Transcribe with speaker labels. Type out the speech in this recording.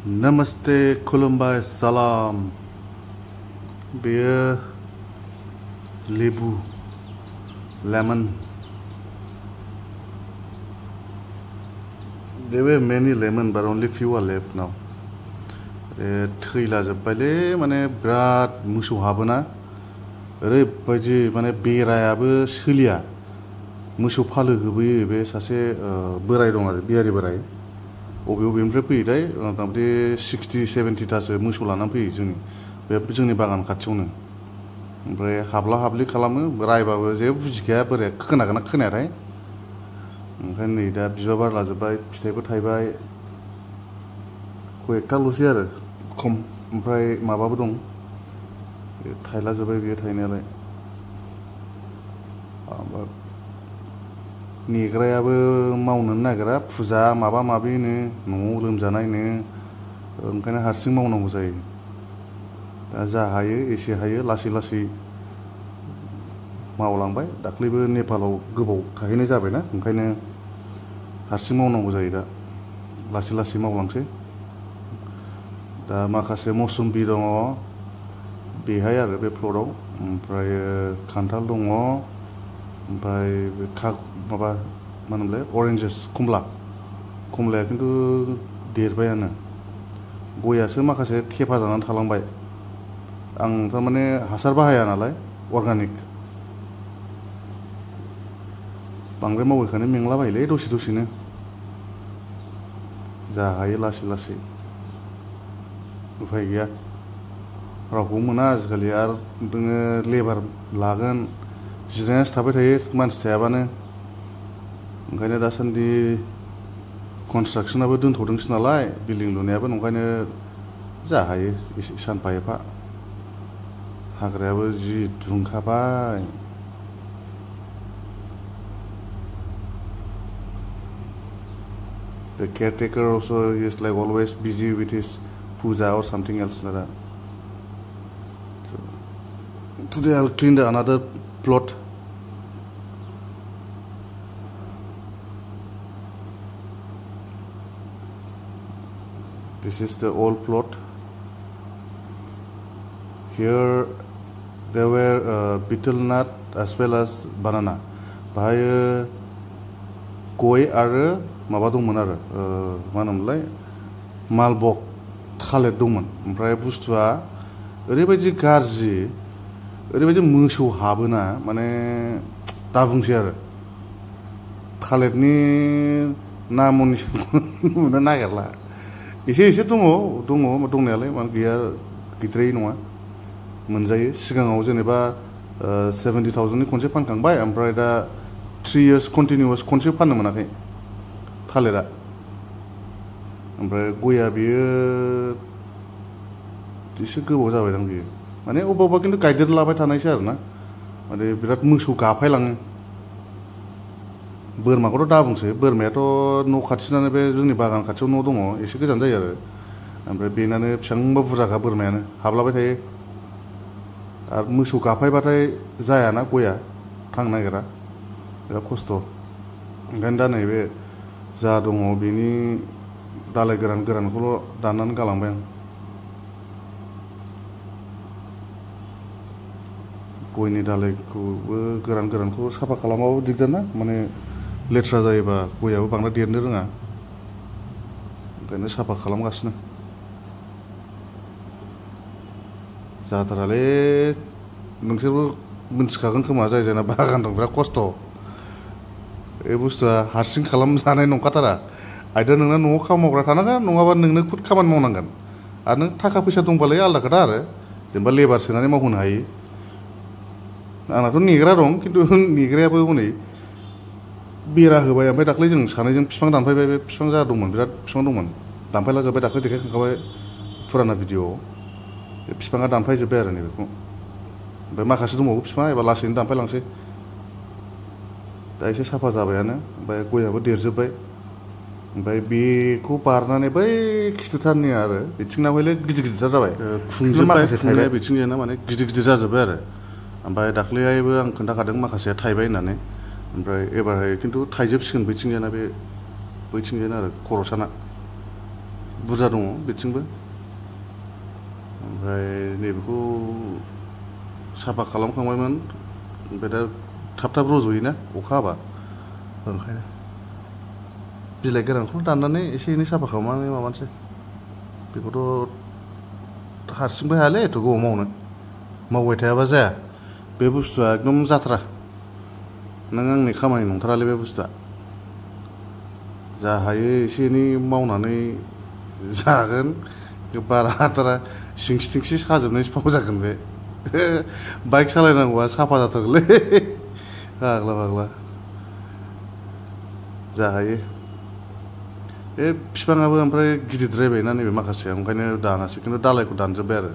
Speaker 1: Namaste, Khulumbai, Salam. Beer, Lebu, lemon. There were many lemon, but only few are left now. Thila jabale, mane brat musuh habana. Oरैबायदि माने बेरायाबो सोलिया मोसौ फालो होबोयो बे सासे बोराय दं आरो बियारि बोराय अबे अबेनिफ्राय फैयोथाय मथामथि 60-70 तासो मोसौ लानानै फैयो जोंनि बागान खाथियावनो ओमफ्राय हाबला हाबलि खालामो रायबाबो जेबो बुजिखाया बोराया खोनागोना खोनायाथाय ओंखायनो नै दा बिबार बारलाजोब्बाय फिथाइबो थायबाय कयेकटाल'सै आरो खम ओमफ्राय माबाबो दं थायला जोब्बाय बियो थायनायालाय नेग्रायाबो मावनो नागिरा फुजा माबा माबिनो न'आव लोमजानायनो ओंखायनो हारसिं मावनांगौ जायो दा जा हायो एसे हायो लासै लासै मावलांबाय दाख्लैबो नेपालाव गोबाव थाहैनाय जाबायना ओंखायनो हारसिं मावनांगौ जायो दा लासै लासै मावलांसै दा माखासे मौसुमबि दङ बेहाय आरो बे फ्ल'राव ओमफ्राय खान्थाल दङ ओमफ्राय बे माबा मा होनोमोनलाय अरेन्जेस कमलाया खिन्थु देरबायानो गयासो माखासे थेफा जानानै थालांबाय आं थारमाने हासार बाहाया नालाय अर्गानिक बांद्राय मावैखायनो मेंलाबायोलै दसे दसेनो जा हायो लासै लासै उफाय गैया रावखौबो मोना आजिखालि आरो नोङो लेबार लागोन जिरायनासो थाबाय थायो मानसि थायाबानो ओंखायनो दासान्दि कनस्ट्राक्सनाबो दोनथ'दोंसो नालाय बिल्डिं लुनायाबो ओंखायनो जा हायो एसे सानफा एफा हाग्रायाबो जि दुंखाबाय The caretaker also is like always busy with his puja or something else like that. Today I'll clean another plot. This is the old plot. Here there were betel nut as well as banana. Bahayo goi आरो माबा दंमोन आरो मा होनोमोनलाय मालबग थालिर दंमोन ओमफ्राय बुस्थुआ ओरैबायदि गाज्रि ओरैबायदि मोसौ हाबोना माने दा बुंसै आरो थालिरनि नामनिखौ नुनो नागिरला एसे दङ दंनायालाय माने गैया गैद्रायै नङा मोनजायो सिगाङाव जेनेबा 70,000नि खनसे फानखांबाय ओमफ्राय दा 3 years कन्टिनिउअस खनसे फाननो मोनाखै थालिरा ओमफ्राय गया बियो एसे गोबाव जाबायदां बियो माने अबेबा खिन्थु गायदेरलाबाय थानायसो आरोना माने बिराद मोसौ गाफायलाङो बोरमाखौथ' दा बुंसै बोरमायाथ' न' खाथिनानो बे जोंनि बागान खाथियाव न' दङ एसे गोजान जायो आरो ओमफ्राय बेनानो बेसेबांबा बुरजाखा बोरमायानो हाबलाबाय थायो आरो मोसौ गाफायबाथाय जायाना गया थांनो नागिरा बिराद खस्थ' ओंखायनो दा नैबे जा दङ बेनि दालाय गोरानखौल' दाननानै गालांबाय आं गयनि दालायखौबो गोरानखौ साफा खालामाबाबो दिगदार ना माने लेथ्रा जायोबा गयाबो बांद्राय देरनो रोङा ओंखायनो साफा खालामगासिनो जाथारालै नोंसोरबो मिन्थिखागोन खोमा जाय जायना बागान दं बिराद खस्थ' बे बुस्थुआ हारसिं खालामजानाय नंखाथारा आयदा नोंना न'आव खामानि मावग्रा थानांगोन नङाबा नोंनो खुद खामानि मावनांगोन आरो नों थाखा फैसा दंबालाय आलादा खोथा आरो जेनेबा लेबार सोनानै मावहोनो हायो आंनाथ' नेग्रा दं खिन्थु नेग्रायाबो हनै बेरा होबाय ओमफ्राय दाख्लै जों सानैजों बिफां दानफायबाय बे बिफां जा दंमोन बिराद बिफां दंमोन दानफायला जोब्बाय दाख्लै देखायखांखाबाय फुराना भिडिअ'आव बे बिफाङा दानफायजोब्बाय आरो नैबेखौ ओमफ्राय माखासे दंबावो बिफाङा एबा लासैनो दानफायलांसै दा एसे साफा जाबायानो ओमफ्राय गयाबो देरजोब्बाय ओमफ्राय बेखौ बारनानै बै खिथुथारनि आरो बिथिंना हयले गिदिर जाबाय माखासे थायबाय बिथिंजायना माने गिदिर जाजोब्बाय आरो ओमफ्राय दाख्लैहायबो आं खोन्थाखादों माखासेया थायबाय होननानै ओमफ्राय एबारहाय खिन्थु थाइजोबसिगोन बैथिंजायना आरो खर'साना बुरजा दङ बिथिंबो ओमफ्राय नैबेखौ साफा खालामखांबायमोन ओमफ्राय दा थाब थाब रज'योना अखा हाबा ओंखायनो बिलाइ गोरानखौ दाननानै एसे एनै साफा खालामनानै माबानोसै बेखौथ' हारसिंबो हायालै एथ' गोबाव मावबाय थायाबा जाया बे बुस्थुआ एकदम जाथ्रा नों आंनि खामानि नंथारालै बे बुस्थुआ जा हायो एसे एनै मावनानै जागोन बारा हाथारा सिंखि थिंखि साजोबनायसो फाव जागोन बे बाइक सालायनांगौआ साफा जाथारगोनलै फाग्ला फाग्ला जा हायो बे बिफाङाबो ओमफ्राय गिदिरद्रायबायना नैबे माखासे ओंखायनो दानासै खिन्थु दालायखौ दानजोब्बाय आरो